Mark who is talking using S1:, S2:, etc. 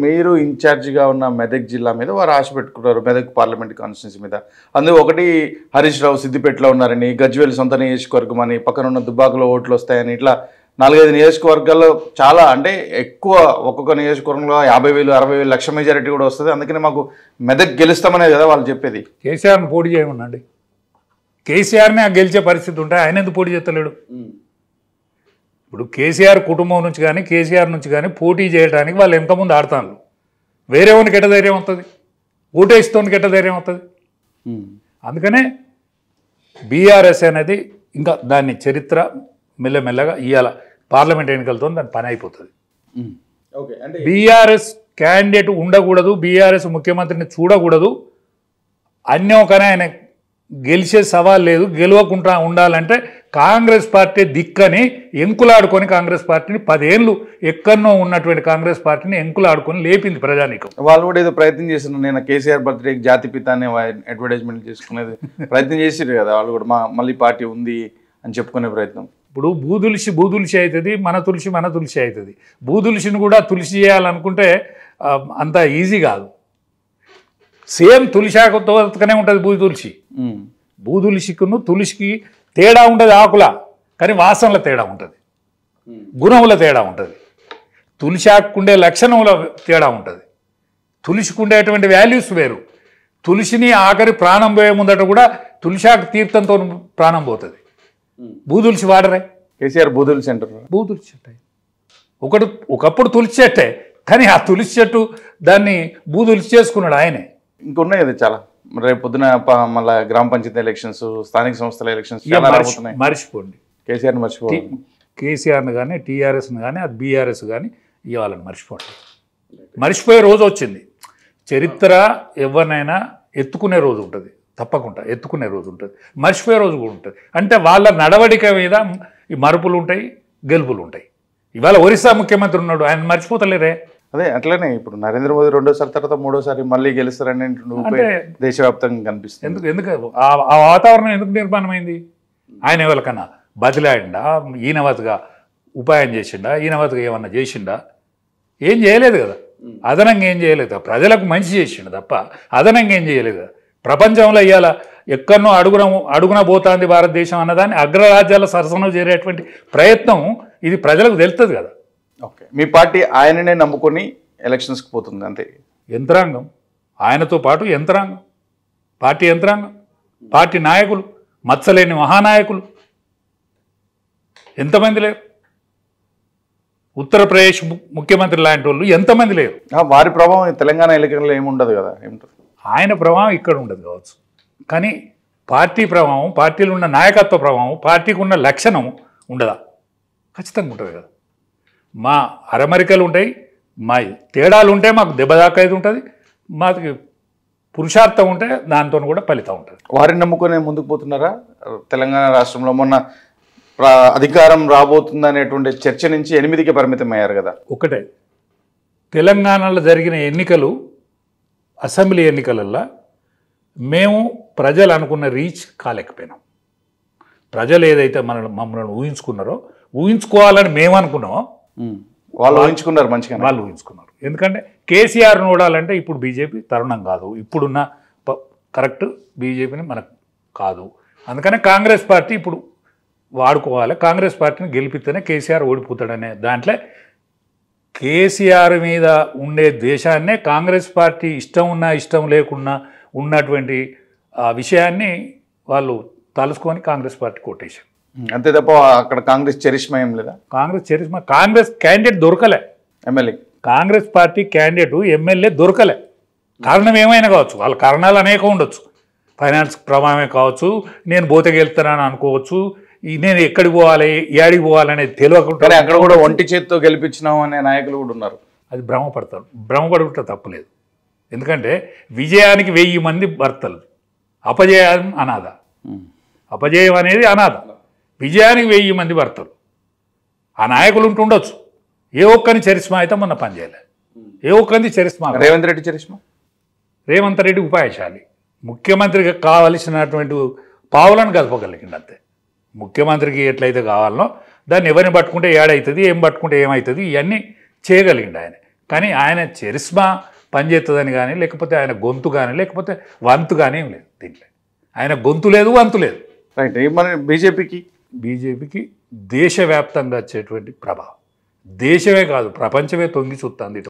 S1: మీరు ఇన్ఛార్జిగా ఉన్న మెదక్ జిల్లా మీద వారు ఆశ పెట్టుకున్నారు, మెదక్ పార్లమెంట్ కాన్స్టిట్యున్సీ మీద. అందులో ఒకటి హరీష్ రావు సిద్దిపేటలో ఉన్నారని, గజ్వేల్ సొంత నియోజకవర్గం అని, పక్కన ఉన్న దుబ్బాకలో ఓట్లు వస్తాయని, ఇట్లా 4-5 నియోజకవర్గాల్లో చాలా అంటే ఎక్కువ ఒక్కొక్క నియోజకవర్గంలో 50,000, 60,000 లక్ష మెజారిటీ కూడా వస్తుంది. అందుకని మాకు మెదక్ గెలుస్తామనే కదా వాళ్ళు చెప్పేది.
S2: కేసీఆర్ని పోటీ చేయమనండి. కేసీఆర్ని గెలిచే పరిస్థితి ఉంటే ఆయన ఎందుకు పోటీ చేస్తలేడు? ఇప్పుడు కేసీఆర్ కుటుంబం నుంచి కానీ కేసీఆర్ నుంచి కానీ పోటీ చేయడానికి వాళ్ళు ఎంతమంది ఆడతాను. వేరే వానికి ఎట్ట ధైర్యం వస్తుంది? ఓటేస్తోనికి ఎట్ట ధైర్యం వస్తుంది? అందుకనే బీఆర్ఎస్ అనేది ఇంకా దాన్ని చరిత్ర మెల్లమెల్లగా ఇవాళ పార్లమెంట్ ఎన్నికలతో దాని పని అయిపోతుంది. బీఆర్ఎస్ క్యాండిడేట్ ఉండకూడదు, బీఆర్ఎస్ ముఖ్యమంత్రిని చూడకూడదు, అన్యోకనే ఆయన గెలిచే సవాల్ లేదు, గెలవకుండా ఉండాలంటే కాంగ్రెస్ పార్టీ దిక్కని ఎంకులాడుకొని కాంగ్రెస్ పార్టీని 10 ఏళ్ళు ఎక్కడనో ఉన్నటువంటి కాంగ్రెస్ పార్టీని ఎంకులాడుకొని లేపింది ప్రజానీకం.
S1: వాళ్ళు కూడా ఏదో ప్రయత్నం చేస్తున్నారు. నేను కేసీఆర్ బర్త్డేకి జాతిపిత అనే అడ్వర్టైజ్మెంట్ చేసుకునేది ప్రయత్నం చేసిరు కదా వాళ్ళు కూడా, మళ్ళీ పార్టీ ఉంది అని చెప్పుకునే ప్రయత్నం.
S2: ఇప్పుడు బూదులిసి అవుతుంది, మన తులసి అవుతుంది. బూదులిసిని కూడా తులసి చేయాలనుకుంటే అంత ఈజీ కాదు. సేమ్ తులసాకనే ఉంటుంది బూదులిసి. బూదులిసికును తులసికి తేడా ఉంటుంది ఆకుల, కానీ వాసనల తేడా ఉంటుంది, గుణముల తేడా ఉంటుంది. తులసాకుండే లక్షణముల తేడా ఉంటుంది, తులసికుండేటువంటి వాల్యూస్ వేరు. తులసిని ఆఖరి ప్రాణం పోయే ముందట కూడా తులసాకు తీర్థంతో ప్రాణం పోతుంది. బూదులిసి వాడరే.
S1: కేసీఆర్ బూదులిసి అంటారు.
S2: బూదులిసి చెట్టు ఒకప్పుడు తులసి చెట్టే, కానీ ఆ తులసి చెట్టు దాన్ని బూదులిసి చేసుకున్నాడు ఆయనే.
S1: ఇంకున్నాయి కదా చాలా. రేపు పొద్దున మళ్ళీ గ్రామ పంచాయతీ ఎలక్షన్స్, స్థానిక సంస్థల ఎలక్షన్స్
S2: మర్చిపోండి.
S1: కేసీఆర్ని మర్చిపోండి.
S2: కేసీఆర్ని కానీ టీఆర్ఎస్ని కానీ అది బీఆర్ఎస్ కానీ ఇవ్వాలని మర్చిపోండి. మర్చిపోయే రోజు వచ్చింది. చరిత్ర ఎవరినైనా ఎత్తుకునే రోజు ఉంటుంది, తప్పకుండా ఎత్తుకునే రోజు ఉంటుంది, మర్చిపోయే రోజు కూడా ఉంటుంది. అంటే వాళ్ళ నడవడిక మీద ఈ మరుపులు ఉంటాయి, గెలుపులు ఉంటాయి. ఇవాళ ఒరిస్సా ముఖ్యమంత్రి ఉన్నాడు, ఆయన మర్చిపోతలేరే.
S1: అదే అట్లనే ఇప్పుడు నరేంద్ర మోదీ 2వ తర్వాత 3వసారి మళ్ళీ గెలుస్తారని దేశవ్యాప్తంగా కనిపిస్తుంది.
S2: ఎందుకు ఆ వాతావరణం ఎందుకు నిర్మాణమైంది? ఆయన ఎవరికన్నా బదిలాడిండా, ఈయనవతగా ఉపాయం చేసిండా, ఈయనవతగా ఏమన్నా చేసిండా? ఏం చేయలేదు కదా, అదనంగా ఏం చేయలేదు. ప్రజలకు మంచి చేసిండు తప్ప అదనంగా ఏం చేయలేదు కదా. ప్రపంచంలో ఇవాళ ఎక్కడనో అడుగున పోతుంది భారతదేశం అన్నదాన్ని అగ్రరాజ్యాల సరసన చేరేటువంటి ప్రయత్నం ఇది ప్రజలకు తెలుస్తుంది కదా.
S1: ఓకే, మీ పార్టీ ఆయననే నమ్ముకొని ఎలక్షన్స్కి పోతుంది అంతే.
S2: యంత్రాంగం ఆయనతో పాటు యంత్రాంగం, పార్టీ యంత్రాంగం, పార్టీ నాయకులు, మచ్చలేని మహానాయకులు ఎంతమంది లేరు? ఉత్తరప్రదేశ్ ముఖ్యమంత్రి లాంటి వాళ్ళు ఎంతమంది లేరు?
S1: వారి ప్రభావం తెలంగాణ ఎన్నికల్లో ఏముండదు కదా. ఏముంటుంది?
S2: ఆయన ప్రభావం ఇక్కడ ఉండదు కావచ్చు, కానీ పార్టీ ప్రభావం, పార్టీలో ఉన్న నాయకత్వ ప్రభావం, పార్టీకి ఉన్న లక్షణం ఉండదా? ఖచ్చితంగా ఉంటుంది కదా. మా అరమరికలు ఉంటాయి, మా తేడాలు ఉంటాయి, మాకు దెబ్బదాకా ఇది ఉంటుంది, మాకు పురుషార్థం ఉంటే దాంతో కూడా ఫలితం ఉంటుంది.
S1: వారిని నమ్ముకొని ముందుకు పోతున్నారా? తెలంగాణ రాష్ట్రంలో మొన్న అధికారం రాబోతుందనేటువంటి చర్చ నుంచి 8కే పరిమితం అయ్యారు కదా.
S2: ఒకటే, తెలంగాణలో జరిగిన ఎన్నికలు, అసెంబ్లీ ఎన్నికలల్లో మేము ప్రజలు అనుకున్న రీచ్ కాలేకపోయినాం. ప్రజలు ఏదైతే మమ్మల్ని ఊహించుకోవాలని మేము అనుకున్నామో
S1: వాళ్ళు ఊహించుకున్నారు, మంచిగా
S2: వాళ్ళు ఊహించుకున్నారు. ఎందుకంటే కేసీఆర్ని ఓడాలంటే ఇప్పుడు బీజేపీ తరుణం కాదు, ఇప్పుడున్న కరెక్ట్ బీజేపీని మనకు కాదు. అందుకనే కాంగ్రెస్ పార్టీ ఇప్పుడు వాడుకోవాలి, కాంగ్రెస్ పార్టీని గెలిపిస్తేనే కేసీఆర్ ఓడిపోతాడనే దాంట్లో కేసీఆర్ మీద ఉండే దేశాన్నే కాంగ్రెస్ పార్టీ ఇష్టం ఉన్నా ఇష్టం లేకున్నా ఉన్నటువంటి విషయాన్ని వాళ్ళు తలుసుకొని కాంగ్రెస్ పార్టీ కొట్టేశారు.
S1: అంతే తప్ప అక్కడ కాంగ్రెస్ చరిష్మా ఏం లేదా?
S2: కాంగ్రెస్ క్యాండిడేట్ దొరకలే.
S1: MLA
S2: Congress party candidate MLA దొరకలే. కారణం ఏమైనా కావచ్చు, వాళ్ళ కారణాలు అనేకం ఉండొచ్చు. ఫైనాన్స్ ప్రభావమే కావచ్చు, నేను బోతగెళ్తానని అనుకోవచ్చు, నేను ఎక్కడికి పోవాలి ఏడికి పోవాలనేది తెలియకుండా
S1: అక్కడ కూడా ఒంటి చేత్తో గెలిపించినాం అనే నాయకులు కూడా ఉన్నారు.
S2: అది భ్రమపడతారు. భ్రమపడుకుంటే తప్పలేదు. ఎందుకంటే విజయానికి 1000 మంది భర్తలు, అపజయం అనాథ. అపజయం అనేది అనాథ, విజయానికి 1000 మంది భర్తలు. ఆ నాయకులు ఉంటుండొచ్చు, ఏ ఒక్కరిని చరిష్మా అయితే మొన్న పనిచేయలే. ఏ ఒక్కరిని చరిష్మా.
S1: రేవంత్ రెడ్డి చరిష్మా,
S2: రేవంత్ రెడ్డి ఉపాయశాలి, ముఖ్యమంత్రికి కావలసినటువంటి పావులను కలపగలిగింది అంతే. ముఖ్యమంత్రికి ఎట్లయితే కావాలనో దాన్ని ఎవరిని పట్టుకుంటే ఏడవుతుంది, ఏం పట్టుకుంటే ఏమవుతుంది, ఇవన్నీ చేయగలిగిండు ఆయన. కానీ ఆయన చరిస్మా పనిచేస్తుందని కానీ లేకపోతే ఆయన గొంతు కానీ లేకపోతే వంతు కానీ ఏం లేదు దీంట్లో. ఆయన గొంతు లేదు, వంతు లేదు.
S1: రైట్. మన
S2: బీజేపీకి దేశవ్యాప్తంగా వచ్చేటువంటి ప్రభావం, దేశమే కాదు ప్రపంచమే తొంగి చూస్తుంది.